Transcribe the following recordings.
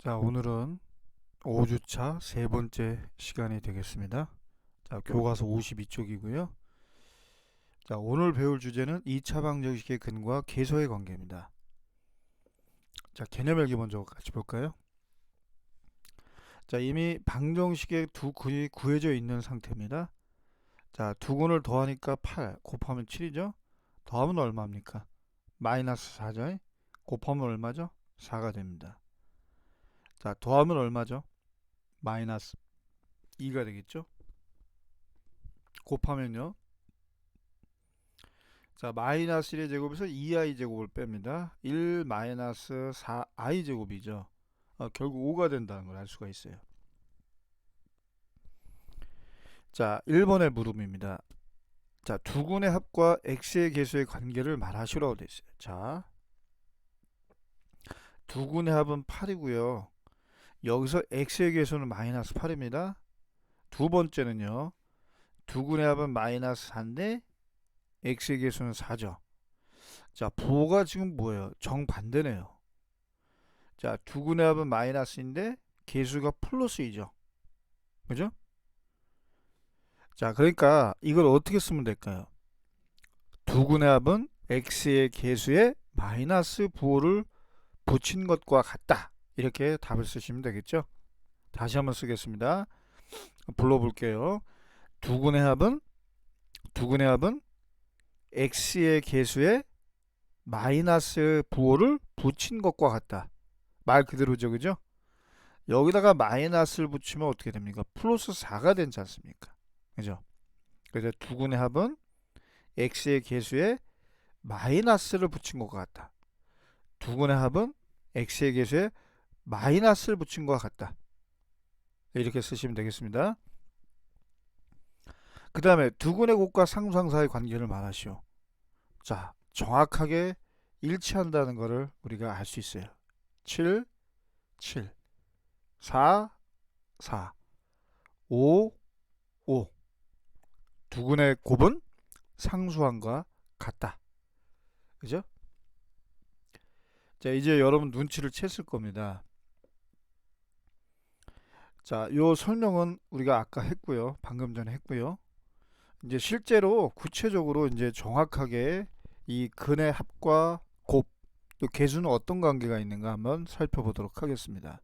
자, 오늘은 5주차 세 번째 시간이 되겠습니다. 자, 교과서 52쪽이고요. 자, 오늘 배울 주제는 2차 방정식의 근과 계소의 관계입니다. 자, 개념일기 먼저 같이 볼까요? 자, 이미 방정식의 두 근이 구해져 있는 상태입니다. 자, 두 근을 더하니까 8, 곱하면 7이죠? 더하면 얼마입니까? 마이너스 4죠? 곱하면 얼마죠? 4가 됩니다. 자, 더하면 얼마죠? 마이너스 2가 되겠죠? 곱하면요. 자, 마이너스 1의 제곱에서 2i 제곱을 뺍니다. 1 마이너스 4i 제곱이죠. 결국 5가 된다는 걸 알 수가 있어요. 자, 1번의 물음입니다. 자, 두 근의 합과 x의 계수의 관계를 말하시라고 되어 있어요. 자, 두 근의 합은 8이고요. 여기서 x의 계수는 마이너스 8입니다. 두 번째는요. 두 근의 합은 마이너스 4인데 x의 계수는 4죠. 자, 부호가 지금 뭐예요? 정반대네요. 자, 두 근의 합은 마이너스인데 계수가 플러스이죠. 그죠? 자, 그러니까 이걸 어떻게 쓰면 될까요? 두 근의 합은 x의 계수에 마이너스 부호를 붙인 것과 같다. 이렇게 답을 쓰시면 되겠죠? 다시 한번 쓰겠습니다. 불러볼게요. 두 근의 합은 x의 계수에 마이너스 부호를 붙인 것과 같다. 말 그대로죠, 그죠? 여기다가 마이너스를 붙이면 어떻게 됩니까? 플러스 4가 되지 않습니까? 그죠? 그래서 두 근의 합은 x의 계수에 마이너스를 붙인 것 같다. 두 근의 합은 x의 계수에 마이너스를 붙인 것 같다. 이렇게 쓰시면 되겠습니다. 그 다음에 두 근의 곱과 상수항 사이의 관계를 말하시오. 자, 정확하게 일치한다는 것을 우리가 알 수 있어요. 7, 7, 4, 4, 5, 5. 두 근의 곱은 상수항과 같다. 그죠? 자, 이제 여러분 눈치를 챘을 겁니다. 자, 요 설명은 우리가 아까 했고요. 방금 전에 했고요. 이제 실제로 구체적으로 이제 정확하게 이 근의 합과 곱, 또 계수는 어떤 관계가 있는가 한번 살펴보도록 하겠습니다.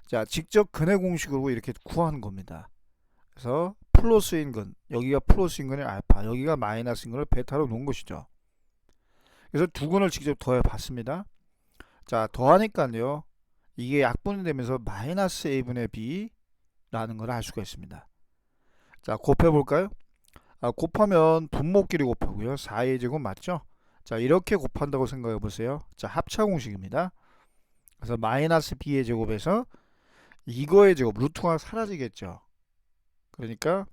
자, 직접 근의 공식으로 이렇게 구하는 겁니다. 그래서 플러스인 근, 여기가 플러스인 근의 알파, 여기가 마이너스인 근을 베타로 놓은 것이죠. 그래서 두 근을 직접 더해 봤습니다. 자, 더하니까요. 이게 약분이 되면서 마이너스 a분의 b라는 걸 알 수가 있습니다. 자, 곱해볼까요? 곱하면 분모끼리 곱하고요. 4의 제곱 맞죠? 자, 이렇게 곱한다고 생각해 보세요. 자, 합차 공식입니다. 그래서 마이너스 b의 제곱에서 이거의 제곱, 루트가 사라지겠죠. 그러니까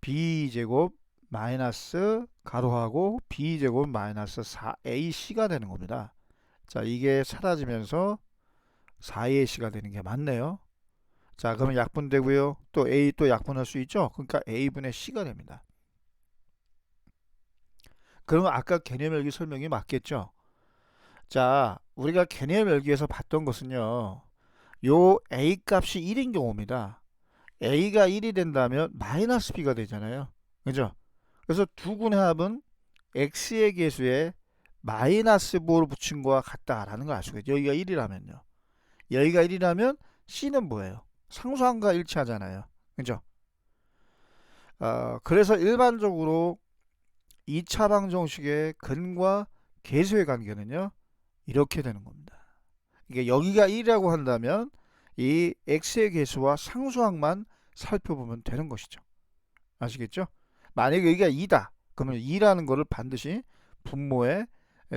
b 제곱 마이너스 가로하고 b제곱 마이너스 4ac가 되는 겁니다. 자, 이게 사라지면서 4ac가 되는 게 맞네요. 자, 그러면 약분되고요. 또 a 또 약분할 수 있죠. 그러니까 a분의 c가 됩니다. 그러면 아까 개념열기 설명이 맞겠죠. 자, 우리가 개념열기에서 봤던 것은요. 요 a 값이 1인 경우입니다. a가 1이 된다면 마이너스 b가 되잖아요. 그죠? 그래서 두 근의 합은 x의 계수에 마이너스 부호를 붙인 거와 같다라는 걸 알 수가 있죠. 여기가 1이라면요. 여기가 1이라면 c는 뭐예요? 상수항과 일치하잖아요. 그죠? 그래서 일반적으로 2차 방정식의 근과 계수의 관계는요. 이렇게 되는 겁니다. 이게 여기가 1이라고 한다면 이 x의 계수와 상수항만 살펴보면 되는 것이죠. 아시겠죠? 만약에 여기가 2다. 그러면 2라는 것을 반드시 분모에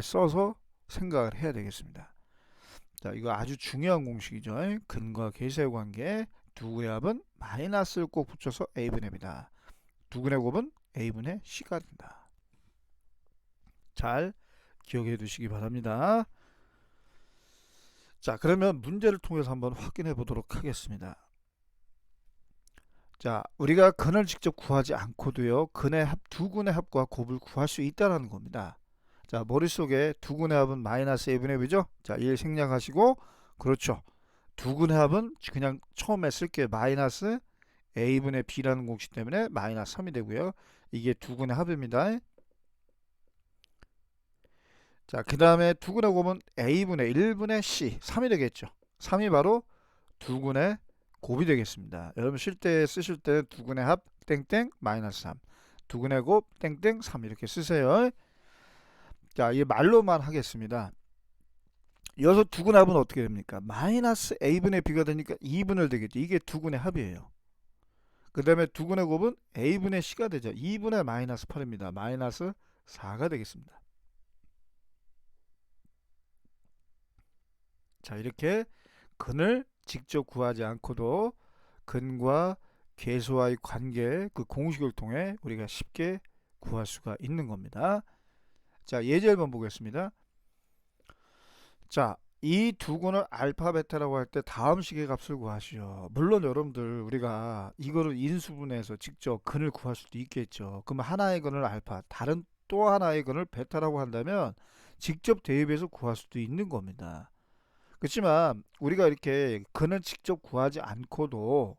써서 생각을 해야 되겠습니다. 자, 이거 아주 중요한 공식이죠. 근과 계수의 관계. 두 근의 합은 마이너스를 꼭 붙여서 a분의 b다. 두 근의 곱은 a분의 c가 된다. 잘 기억해 두시기 바랍니다. 자, 그러면 문제를 통해서 한번 확인해 보도록 하겠습니다. 자, 우리가 근을 직접 구하지 않고도요. 근의 합, 두 근의 합과 곱을 구할 수 있다는 겁니다. 자, 머릿속에 두 근의 합은 마이너스 a분의 b죠. 자, 1 생략하시고 그렇죠. 두근의 합은 그냥 처음에 쓸게요. 마이너스 a분의 b라는 공식 때문에 마이너스 3이 되고요. 이게 두근의 합입니다. 자, 그 다음에 두근의 곱은 a분의 1분의 c 3이 되겠죠. 3이 바로 두근의 곱이 되겠습니다. 여러분 쉴 때 쓰실 때 두근의 합 땡땡 마이너스 3 두근의 곱 땡땡 3 이렇게 쓰세요. 자, 이 말로만 하겠습니다. 이어서 두근의 합은 어떻게 됩니까? 마이너스 a분의 b가 되니까 2분을 되겠죠. 이게 두근의 합이에요. 그 다음에 두근의 곱은 a분의 c가 되죠. 2분의 마이너스 8입니다. 마이너스 4가 되겠습니다. 자, 이렇게 근을 직접 구하지 않고도 근과 계수와의 관계 그 공식을 통해 우리가 쉽게 구할 수가 있는 겁니다. 자, 예제 1번 보겠습니다. 자, 이 두 근을 알파 베타라고 할 때 다음 식의 값을 구하시오. 물론 여러분들 우리가 이거를 인수분해해서 직접 근을 구할 수도 있겠죠. 그럼 하나의 근을 알파, 다른 또 하나의 근을 베타라고 한다면 직접 대입해서 구할 수도 있는 겁니다. 그렇지만 우리가 이렇게 근을 직접 구하지 않고도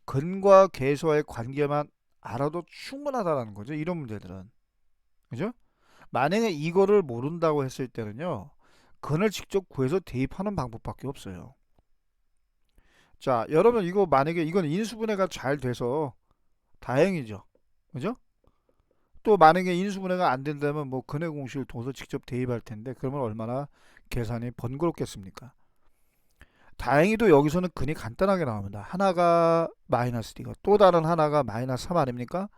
근과 계수와의 관계만 알아도 충분하다는 거죠. 이런 문제들은. 그죠? 만약에 이거를 모른다고 했을 때는요. 근을 직접 구해서 대입하는 방법밖에 없어요. 자, 여러분 이거 만약에 이건 인수분해가 잘 돼서 다행이죠. 그죠? 또 만약에 인수분해가 안 된다면 뭐 근의 공식을 둬서 직접 대입할 텐데 그러면 얼마나 계산이 번거롭겠습니까? 다행히도 여기서는 근이 간단하게 나옵니다. 하나가 마이너스 D가 또 다른 하나가 마이너스 3 아닙니까?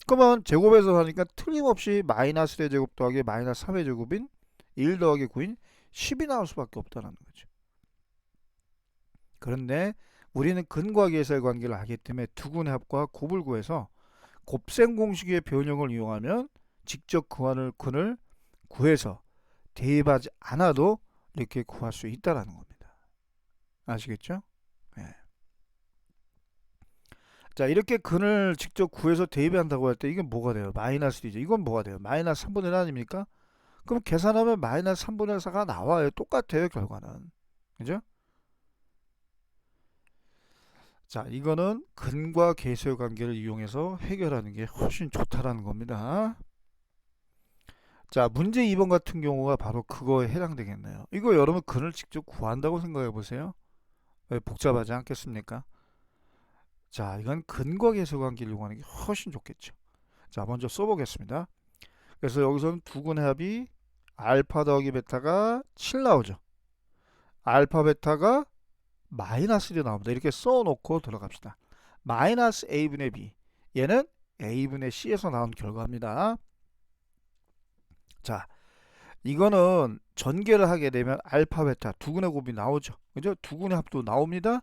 그러면 제곱해서 하니까 틀림없이 마이너스 1의 제곱 더하기 마이너스 3의 제곱인 1 더하기 9인 10이 나올 수밖에 없다는 거죠. 그런데 우리는 근과 계수의 관계를 알기 때문에 두근의 합과 곱을 구해서 곱셈 공식의 변형을 이용하면 직접 근을 구해서 대입하지 않아도 이렇게 구할 수 있다는 겁니다. 아시겠죠? 네. 자, 이렇게 근을 직접 구해서 대입한다고 할 때 이게 뭐가 돼요? 마이너스 D죠. 이건 뭐가 돼요? 마이너스 3분의 1 아닙니까? 그럼 계산하면 마이너스 3분의 4가 나와요. 똑같아요, 결과는. 그죠? 자, 이거는 근과 계수의 관계를 이용해서 해결하는 게 훨씬 좋다라는 겁니다. 자, 문제 2번 같은 경우가 바로 그거에 해당되겠네요. 이거 여러분 근을 직접 구한다고 생각해 보세요. 왜 복잡하지 않겠습니까? 자, 이건 근과 계수 관계를 이용하는 게 훨씬 좋겠죠. 자, 먼저 써보겠습니다. 그래서 여기서는 두근의 합이 알파 더하기 베타가 7 나오죠. 알파 베타가 마이너스 1이 나옵니다. 이렇게 써놓고 들어갑시다. 마이너스 a분의 b 얘는 a분의 c에서 나온 결과입니다. 자, 이거는 전개를 하게 되면 알파 베타 두근의 곱이 나오죠. 그죠? 두근의 합도 나옵니다.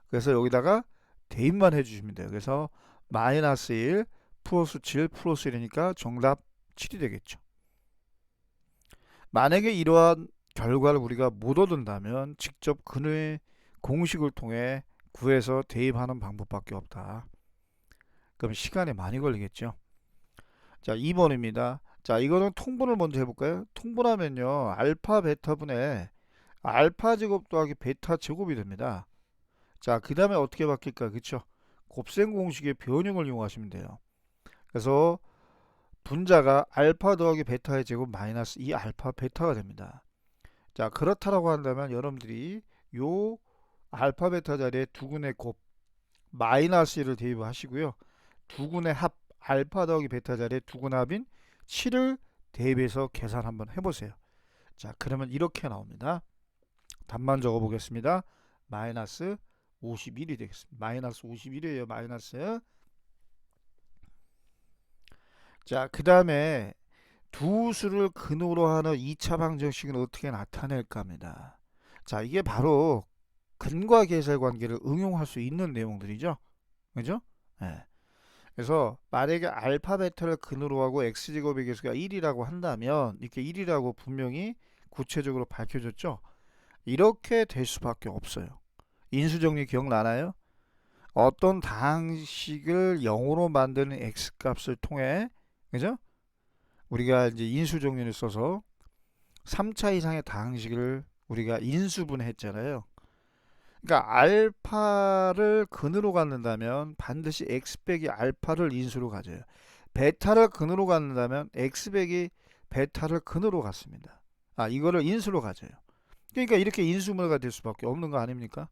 그래서 여기다가 대입만 해주시면 돼요. 그래서 마이너스 1 플러스 7 플러스 1이니까 정답 7이 되겠죠. 만약에 이러한 결과를 우리가 못 얻는다면 직접 근의 공식을 통해 구해서 대입하는 방법밖에 없다. 그럼 시간이 많이 걸리겠죠. 자, 2번입니다. 자, 이거는 통분을 먼저 해볼까요? 통분하면요. 알파 베타분의 알파 제곱 더하기 베타 제곱이 됩니다. 자, 그 다음에 어떻게 바뀔까? 그쵸? 곱셈 공식의 변형을 이용하시면 돼요. 그래서 분자가 알파 더하기 베타의 제곱 마이너스 2 알파 베타가 됩니다. 자, 그렇다라고 한다면 여러분들이 요 알파 베타 자리에 두근의 곱 마이너스 1을 대입하시고요. 두근의 합 알파 더하기 베타 자리에 두근 합인 7을 대입해서 계산 한번 해보세요. 자, 그러면 이렇게 나옵니다. 답만 적어보겠습니다. 마이너스 51이 되겠습니다. 마이너스 51이에요. 마이너스. 자, 그 다음에 두 수를 근으로 하는 2차 방정식은 어떻게 나타낼까 합니다. 자, 이게 바로 근과 계수의 관계를 응용할 수 있는 내용들이죠. 그죠? 네. 그래서 만약에 알파 베타를 근으로 하고 x제곱의 계수가 1이라고 한다면 이렇게 1이라고 분명히 구체적으로 밝혀졌죠. 이렇게 될 수밖에 없어요. 인수정리 기억나나요? 어떤 다항식을 0으로 만드는 x값을 통해 그죠? 우리가 이제 인수정리를 써서 3차 이상의 다항식을 우리가 인수분해했잖아요. 그러니까 알파를 근으로 갖는다면 반드시 x 빼기 알파를 인수로 가져요. 베타를 근으로 갖는다면 x 빼기 베타를 근으로 갖습니다. 이거를 인수로 가져요. 그러니까 이렇게 인수분해가 될 수밖에 없는 거 아닙니까?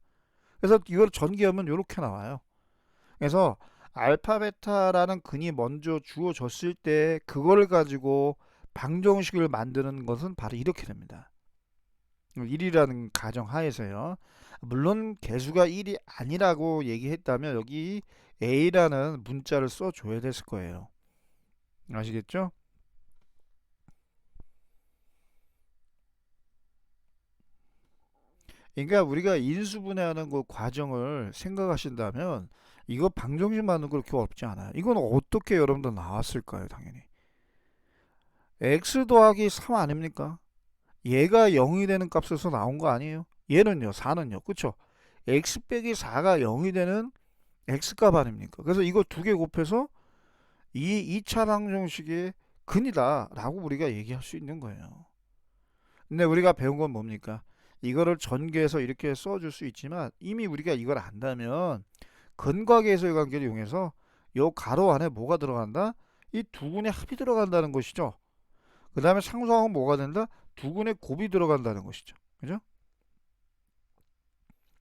그래서 이걸 전개하면 이렇게 나와요. 그래서 알파 베타라는 근이 먼저 주어졌을 때 그걸 가지고 방정식을 만드는 것은 바로 이렇게 됩니다. 1이라는 가정 하에서요. 물론 개수가 1이 아니라고 얘기했다면 여기 a라는 문자를 써줘야 됐을 거예요. 아시겠죠? 그러니까 우리가 인수분해하는 그 과정을 생각하신다면 이거 방정식 만드는 거 그렇게 어렵지 않아요. 이건 어떻게 여러분들 나왔을까요? 당연히 x 더하기 3 아닙니까? 얘가 0이 되는 값에서 나온 거 아니에요? 얘는요, 4는요, 그쵸? x 빼기 4가 0이 되는 x값 아닙니까? 그래서 이거 두 개 곱해서 이 2차 방정식의 근이다 라고 우리가 얘기할 수 있는 거예요. 근데 우리가 배운 건 뭡니까? 이거를 전개해서 이렇게 써줄 수 있지만 이미 우리가 이걸 안다면 근과 계수의 관계를 이용해서 요 가로 안에 뭐가 들어간다? 이 두 군의 합이 들어간다는 것이죠. 그 다음에 상수항은 뭐가 된다? 두 군의 곱이 들어간다는 것이죠. 그죠?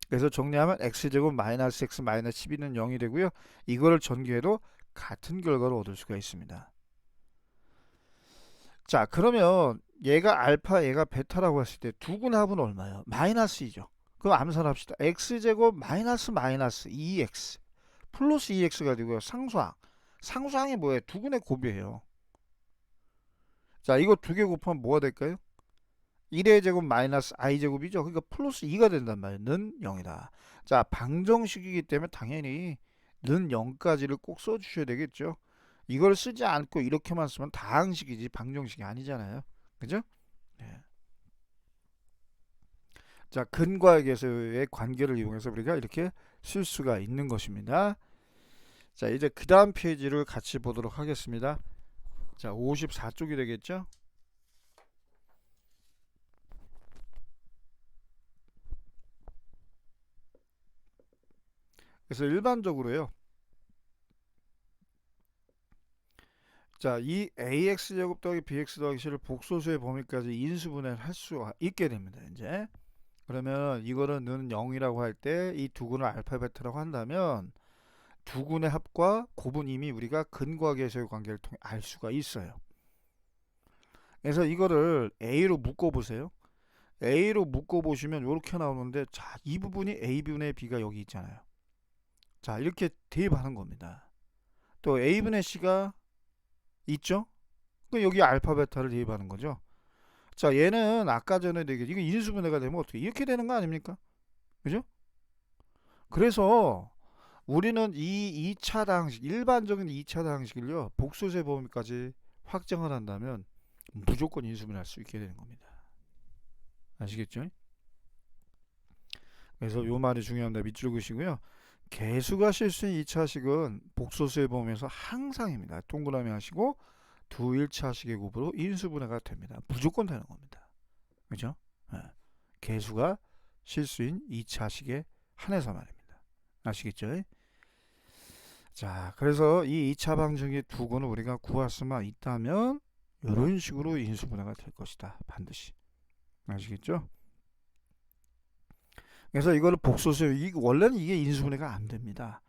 그래서 정리하면 x제곱 마이너스 x 마이너스 12는 0이 되고요. 이거를 전개해도 같은 결과를 얻을 수가 있습니다. 자, 그러면 얘가 알파, 얘가 베타라고 했을 때 두 군의 합은 얼마예요? 마이너스 2죠. 그럼 암산합시다. x제곱 마이너스 마이너스 2x 플러스 2x가 되고요. 상수항. 상수항이 뭐예요? 두 군의 곱이에요. 자, 이거 두 개 곱하면 뭐가 될까요? 1의 제곱 마이너스 i 제곱이죠. 그러니까 플러스 2가 된단 말이에요. 는 0이다. 자, 방정식이기 때문에 당연히 는 0까지를 꼭 써주셔야 되겠죠. 이걸 쓰지 않고 이렇게만 쓰면 다항식이지 방정식이 아니잖아요. 그죠? 네. 자, 근과 계수의 관계를 이용해서 우리가 이렇게 쓸 수가 있는 것입니다. 자, 이제 그 다음 페이지를 같이 보도록 하겠습니다. 자, 54쪽이 되겠죠? 그래서 일반적으로요. 자, 이 ax제곱 더하기 bx 더하기 c를 복소수의 범위까지 인수분해를 할 수 있게 됩니다. 이제 그러면 이거는 는 0이라고 할 때 이 두 군을 알파 베타라고 한다면 두 군의 합과 곱은 이미 우리가 근과 계수의 관계를 통해 알 수가 있어요. 그래서 이거를 a로 묶어 보세요. a로 묶어 보시면 이렇게 나오는데, 자, 이 부분이 a분의 b가 여기 있잖아요. 자, 이렇게 대입하는 겁니다. 또 a분의 c가 있죠? 그 여기 알파 베타를 대입하는 거죠. 자, 얘는 아까 전에 되게 이거 인수분해가 되면 어떻게 이렇게 되는 거 아닙니까? 그죠? 그래서 우리는 이 2차 다항식, 일반적인 2차 다항식을요, 복소수의 범위까지 확정을 한다면 무조건 인수분해할 수 있게 되는 겁니다. 아시겠죠? 그래서 요 말이 중요합니다. 밑줄 그시고요. 개수가 실수인 2차식은 복소수의 범위에서 항상입니다. 동그라미 하시고 두 1차식의 곱으로 인수분해가 됩니다. 무조건 되는 겁니다. 그죠? 네. 개수가 실수인 2차식에 한해서 말입니다. 아시겠죠? 자, 그래서 이 2차 방정식 두 군을 우리가 구할 수만 있다면 이런 식으로 인수분해가 될 것이다. 반드시. 아시겠죠? 그래서 이거를 복소수의, 원래는 이게 인수분해가 안 됩니다.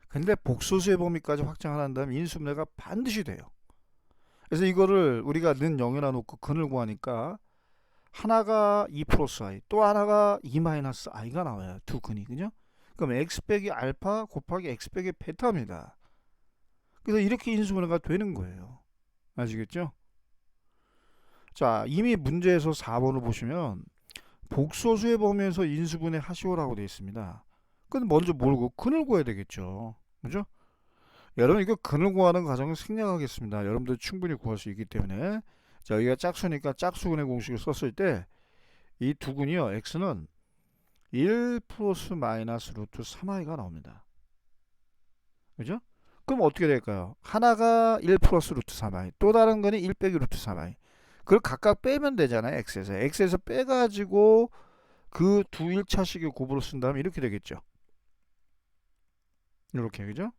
근데 복소수의 범위까지 확장을 한다면 인수분해가 반드시 돼요. 그래서 이거를 우리가 는 0이라 놓고 근을 구하니까 하나가 2 플러스 i, 또 하나가 2 마이너스 i가 나와요. 두 근이. 그죠? 그럼 x 빼기 알파 곱하기 x 빼기 베타입니다. 그래서 이렇게 인수분해가 되는 거예요. 아시겠죠? 자, 이미 문제에서 4번을 보시면 복소수의 범위에서 인수분해 하시오라고 되어 있습니다. 근데 먼저 뭘 근을 구해야 되겠죠. 그죠? 여러분, 이거 근을 구하는 과정을 생략하겠습니다. 여러분들 충분히 구할 수 있기 때문에. 자, 여기가 짝수니까 짝수근의 공식을 썼을 때 이 두 근이요, x는 1 플러스 마이너스 루트 3i가 나옵니다. 그죠? 그럼 어떻게 될까요? 하나가 1 플러스 루트 3i, 또 다른 거는 1 빼기 루트 3i. 그걸 각각 빼면 되잖아요. x에서 빼가지고 그 두 1차식의 곱으로 쓴다면 이렇게 되겠죠. 이렇게, 그죠?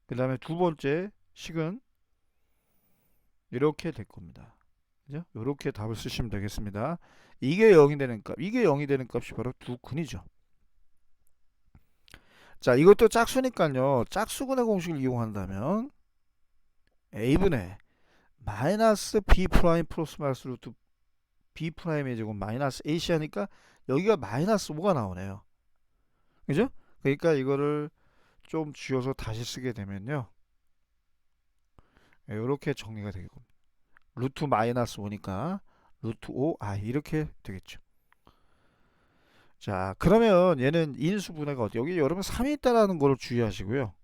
그 다음에 두 번째 식은 이렇게 될 겁니다. 그죠? 이렇게 답을 쓰시면 되겠습니다. 이게 0이 되는 값, 이게 0이 되는 값이 바로 두 근이죠. 자, 이것도 짝수니까요. 짝수근의 공식을 이용한다면 a분의 마이너스 b 프라임 플러스 마이너스 루트 b 프라임의 제곱 마이너스 ac 하니까 여기가 마이너스 5가 나오네요. 그죠? 그러니까 이거를 좀 쥐어서 다시 쓰게 되면요. 이렇게 정리가 되겠고 루트 마이너스 5니까 루트 5 이렇게 되겠죠. 자, 그러면 얘는 인수분해가 어때? 여기 여러분 3이 있다라는 걸 주의하시고요.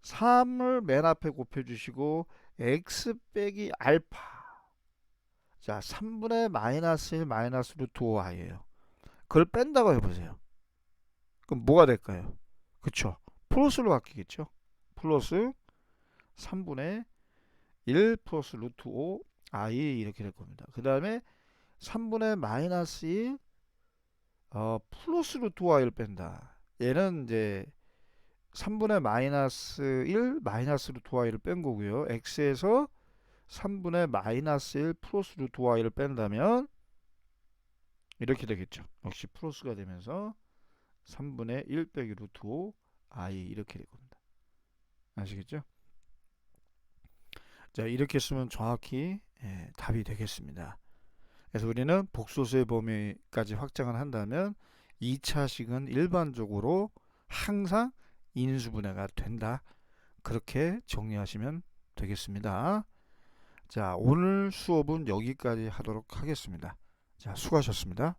3을 맨 앞에 곱해주시고 x 빼기 알파. 자, 3분의 마이너스 1 마이너스 루트 5i예요. 그걸 뺀다고 해보세요. 그럼 뭐가 될까요? 그쵸? 플러스로 바뀌겠죠? 플러스 3분의 1 플러스 루트 5i 이렇게 될 겁니다. 그 다음에 3분의 마이너스 1 플러스 루트 5i를 뺀다. 얘는 이제 3분의 마이너스 1 마이너스 루트 y를 뺀 거고요. x에서 3분의 마이너스 1 플러스 루트 y를 뺀다면 이렇게 되겠죠. 역시 플러스가 되면서 3분의 1 빼기 루트 5 i 이렇게 될 겁니다. 아시겠죠? 자, 이렇게 쓰면 정확히 답이 되겠습니다. 그래서 우리는 복소수의 범위까지 확장을 한다면 2차식은 일반적으로 항상 인수분해가 된다. 그렇게 정리하시면 되겠습니다. 자, 오늘 수업은 여기까지 하도록 하겠습니다. 자, 수고하셨습니다.